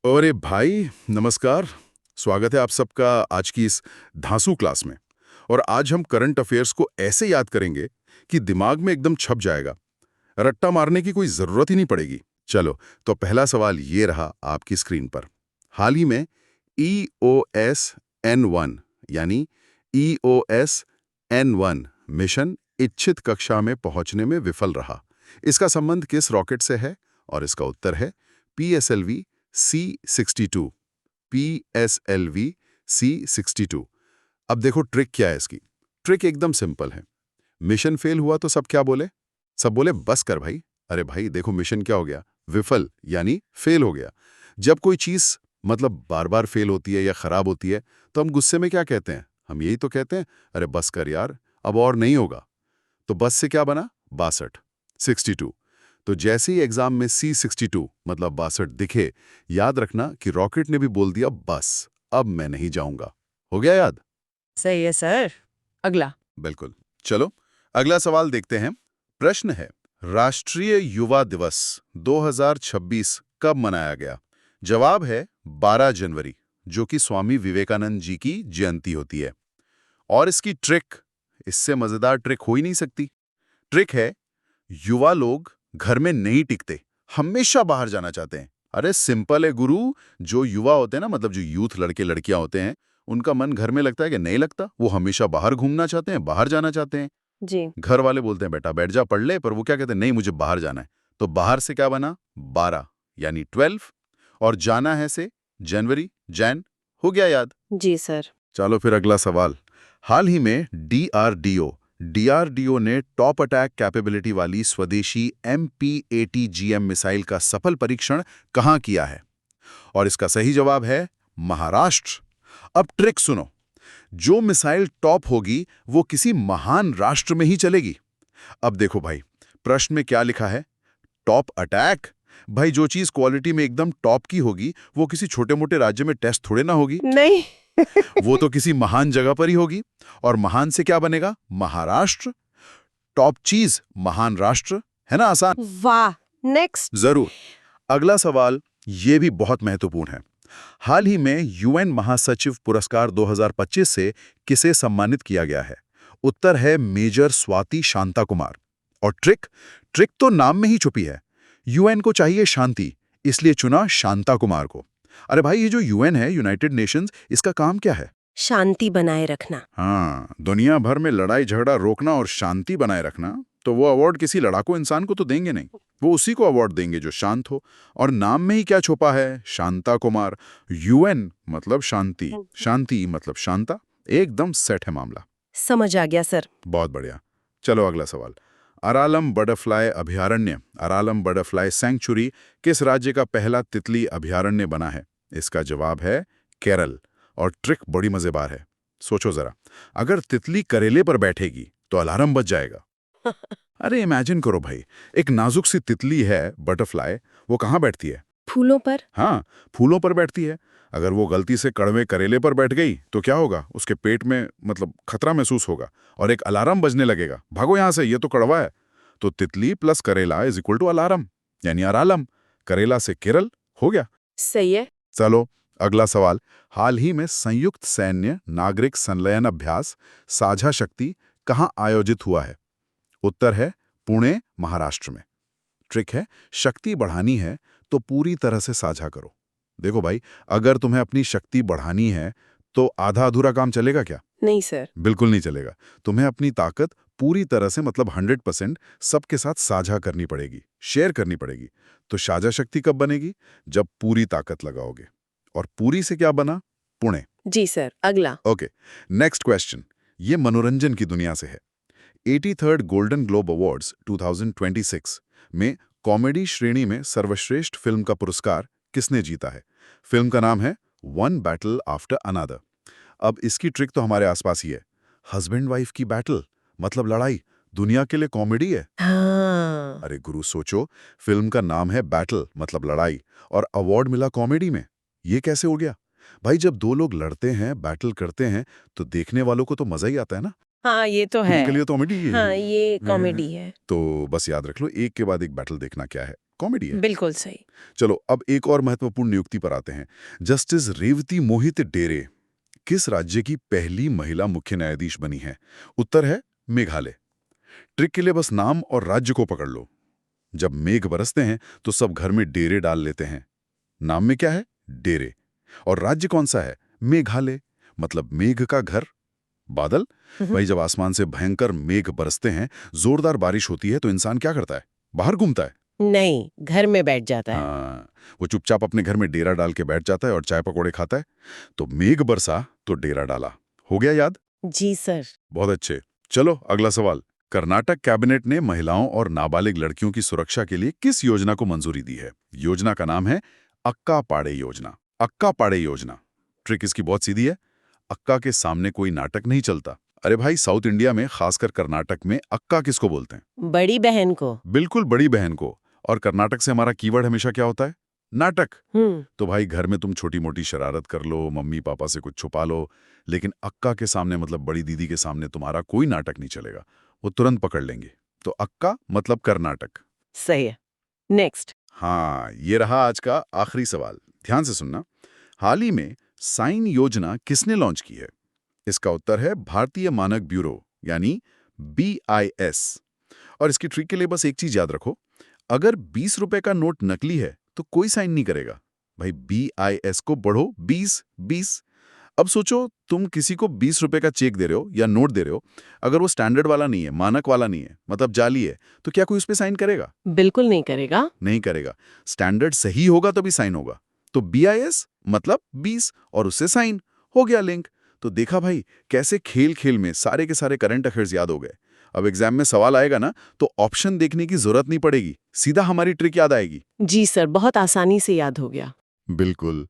अरे भाई नमस्कार। स्वागत है आप सबका आज की इस धांसू क्लास में। और आज हम करंट अफेयर्स को ऐसे याद करेंगे कि दिमाग में एकदम छप जाएगा। रट्टा मारने की कोई जरूरत ही नहीं पड़ेगी। चलो, तो पहला सवाल ये रहा आपकी स्क्रीन पर। हाल ही में EOS N1 यानी EOS N1 मिशन इच्छित कक्षा में पहुंचने में विफल रहा। इसका संबंध किस रॉकेट से है? और इसका उत्तर है PSLV C62। PSLV C62। अब देखो ट्रिक क्या है इसकी। ट्रिक एकदम सिंपल है। मिशन फेल हुआ तो सब क्या बोले? सब बोले बस कर भाई। अरे भाई देखो मिशन क्या हो गया? विफल यानी फेल हो गया। जब कोई चीज मतलब बार बार फेल होती है या खराब होती है तो हम गुस्से में क्या कहते हैं? हम यही तो कहते हैं, अरे बस कर यार, अब और नहीं होगा। तो बस से क्या बना? 62, 62। तो जैसे ही एग्जाम में C62 मतलब 62 दिखे, याद रखना कि रॉकेट ने भी बोल दिया बस, अब मैं नहीं जाऊंगा। हो गया याद? सही है सर। अगला। बिल्कुल। चलो अगला सवाल देखते हैं। प्रश्न है, राष्ट्रीय युवा दिवस 2026 कब मनाया गया? जवाब है 12 जनवरी, जो कि स्वामी विवेकानंद जी की जयंती होती है। और इसकी ट्रिक, इससे मजेदार ट्रिक हो ही नहीं सकती। ट्रिक है, युवा लोग घर में नहीं टिकते, हमेशा बाहर जाना चाहते हैं। अरे सिंपल है गुरु। जो युवा होते हैं ना, मतलब जो यूथ लड़के लड़कियां होते हैं, उनका मन घर में लगता है कि नहीं लगता। वो हमेशा बाहर घूमना चाहते हैं, बाहर जाना चाहते हैं। जी। घर वाले बोलते हैं बेटा बैठ जा पढ़ ले, पर वो क्या कहते हैं, नहीं मुझे बाहर जाना है। तो बाहर से क्या बना? 12 यानी 12। और जाना है से जनवरी, जैन। हो गया याद? जी सर। चलो फिर अगला सवाल। हाल ही में डीआरडीओ ने टॉप अटैक कैपेबिलिटी वाली स्वदेशी MP-80GM मिसाइल का सफल परीक्षण कहां किया है? और इसका सही जवाब है महाराष्ट्र। अब ट्रिक सुनो। जो मिसाइल टॉप होगी वो किसी महान राष्ट्र में ही चलेगी। अब देखो भाई, प्रश्न में क्या लिखा है? Top attack. भाई जो चीज क्वालिटी में एकदम टॉप की होगी वो किसी छोटे मोटे राज्य में टेस्ट थोड़े ना होगी। नहीं। वो तो किसी महान जगह पर ही होगी। और महान से क्या बनेगा? महाराष्ट्र। टॉप चीज महान राष्ट्र। है ना आसान? वाह। नेक्स्ट। जरूर। अगला सवाल ये भी बहुत महत्वपूर्ण है। हाल ही में UN महासचिव पुरस्कार 2025 से किसे सम्मानित किया गया है? उत्तर है मेजर स्वाति शांता कुमार। और ट्रिक, ट्रिक तो नाम में ही छुपी है। UN को चाहिए शांति, इसलिए चुना शांता कुमार को। अरे भाई ये जो UN है, यूनाइटेड नेशंस, इसका काम क्या है? शांति बनाए रखना। हाँ, दुनिया भर में लड़ाई झगड़ा रोकना और शांति बनाए रखना। तो वो अवार्ड किसी लड़ाकू इंसान को तो देंगे नहीं, वो उसी को अवार्ड देंगे जो शांत हो। और नाम में ही क्या छुपा है? शांता कुमार। UN मतलब शांति, शांति मतलब शांता। एकदम सेट है मामला। समझ आ गया सर। बहुत बढ़िया। चलो अगला सवाल। अरालम बटरफ्लाई अभयारण्य, अरालम बटरफ्लाई सेंचुरी किस राज्य का पहला तितली अभयारण्य बना है? इसका जवाब है केरल। और ट्रिक बड़ी मजेदार है। सोचो जरा, अगर तितली करेले पर बैठेगी तो अलार्म बज जाएगा। अरे इमेजिन करो भाई, एक नाजुक सी तितली है बटरफ्लाई, वो कहाँ बैठती है? फूलों पर। हाँ, फूलों पर बैठती है। अगर वो गलती से कड़वे करेले पर बैठ गई तो क्या होगा? उसके पेट में मतलब खतरा महसूस होगा और एक अलार्म बजने लगेगा, भागो यहां से, ये तो कड़वा है। तो तितली प्लस करेला इज इक्वल टू अलार्म, यानी अरालम। करेला से केरल। हो गया। सही है। चलो अगला सवाल। हाल ही में संयुक्त सैन्य नागरिक संलयन अभ्यास साझा शक्ति कहां आयोजित हुआ है? उत्तर है पुणे, महाराष्ट्र में। ट्रिक है, शक्ति बढ़ानी है तो पूरी तरह से साझा करो। देखो भाई, अगर तुम्हें अपनी शक्ति बढ़ानी है तो आधा अधूरा काम चलेगा क्या? नहीं सर। बिल्कुल नहीं चलेगा। तुम्हें अपनी ताकत पूरी तरह से मतलब 100% सबके साथ साझा करनी पड़ेगी, शेयर करनी पड़ेगी। तो साझा शक्ति कब बनेगी? जब पूरी ताकत लगाओगे। और पूरी से क्या बना? पुणे। जी सर। अगला। Okay, next question. ये मनोरंजन की दुनिया से है। 83rd गोल्डन ग्लोब अवार्ड्स 2026 में कॉमेडी श्रेणी में सर्वश्रेष्ठ फिल्म का पुरस्कार किसने जीता है? फिल्म का नाम है वन बैटल आफ्टर अनदर। अब इसकी ट्रिक तो हमारे आसपास ही है। हस्बैंड वाइफ की बैटल मतलब लड़ाई, दुनिया के लिए कॉमेडी है। हाँ। अरे गुरु सोचो, फिल्म का नाम है बैटल मतलब लड़ाई और अवार्ड मिला कॉमेडी में। ये कैसे हो गया? भाई जब दो लोग लड़ते हैं, बैटल करते हैं, तो देखने वालों को तो मजा ही आता है ना। हाँ ये तो है। उनके लिए तो कॉमेडी हाँ ये है। कॉमेडी है। तो बस याद रख लो, एक के बाद एक बैटल देखना क्या है। कॉमेडी है। बिल्कुल सही। चलो अब एक और महत्वपूर्ण नियुक्ति पर आते हैं। जस्टिस रेवती मोहित डेरे किस राज्य की पहली महिला मुख्य न्यायाधीश बनी है? उत्तर है मेघालय। ट्रिक के लिए बस नाम और राज्य को पकड़ लो। जब मेघ बरसते हैं तो सब घर में डेरे डाल लेते हैं। नाम में क्या है? डेरे। और राज्य कौन सा है? मेघालय, मतलब मेघ का घर। बादल? भाई जब आसमान से भयंकर मेघ बरसते हैं, जोरदार बारिश होती है तो इंसान क्या करता है? बाहर घूमता है। नहीं, घर में बैठ जाता है। हाँ, वो चुपचाप अपने घर में डेरा डाल के बैठ जाता है और चाय पकौड़े खाता है। तो मेघ बरसा तो डेरा डाला। हो गया याद? जी सर। बहुत अच्छे। चलो अगला सवाल। कर्नाटक कैबिनेट ने महिलाओं और नाबालिग लड़कियों की सुरक्षा के लिए किस योजना को मंजूरी दी है? योजना का नाम है अक्का पाड़े योजना। अक्का पाड़े योजना। ट्रिक इसकी बहुत सीधी है। अक्का के सामने कोई नाटक नहीं चलता। अरे भाई, साउथ इंडिया में, खासकर कर्नाटक में, अक्का किसको बोलते हैं? बड़ी बहन को। बिल्कुल, बड़ी बहन को। और कर्नाटक से हमारा कीवर्ड हमेशा क्या होता है? नाटक। तो भाई घर में तुम छोटी मोटी शरारत कर लो, मम्मी पापा से कुछ छुपा लो, लेकिन अक्का के सामने, मतलब बड़ी दीदी के सामने तुम्हारा कोई नाटक नहीं चलेगा। वो तुरंत पकड़ लेंगे। तो अक्का मतलब कर्नाटक। सही है। नेक्स्ट। हाँ, ये रहा आज का आखिरी सवाल। ध्यान से सुनना। हाल ही में साइन योजना किसने लॉन्च की है? इसका उत्तर है भारतीय मानक ब्यूरो, यानी BIS। और इसकी ट्रिक के लिए बस एक चीज याद रखो। अगर 20 रुपए का नोट नकली है तो कोई साइन नहीं करेगा। भाई BIS को बढ़ो 20-20। अब सोचो, तुम किसी को 20 रुपए का चेक दे रहे हो या नोट दे रहे हो, अगर वो स्टैंडर्ड वाला नहीं है, मानक वाला नहीं है, मतलब जाली है, तो क्या कोई उस पे साइन करेगा? बिल्कुल नहीं करेगा। नहीं करेगा। स्टैंडर्ड सही होगा तभी साइन होगा। तो BIS मतलब 20 और उससे साइन हो गया लिंक। तो देखा भाई, कैसे खेल खेल में सारे के सारे करंट अफेयर्स याद हो गए। अब एग्जाम में सवाल आएगा ना, तो ऑप्शन देखने की जरूरत नहीं पड़ेगी, सीधा हमारी ट्रिक याद आएगी। जी सर, बहुत आसानी से याद हो गया। बिल्कुल।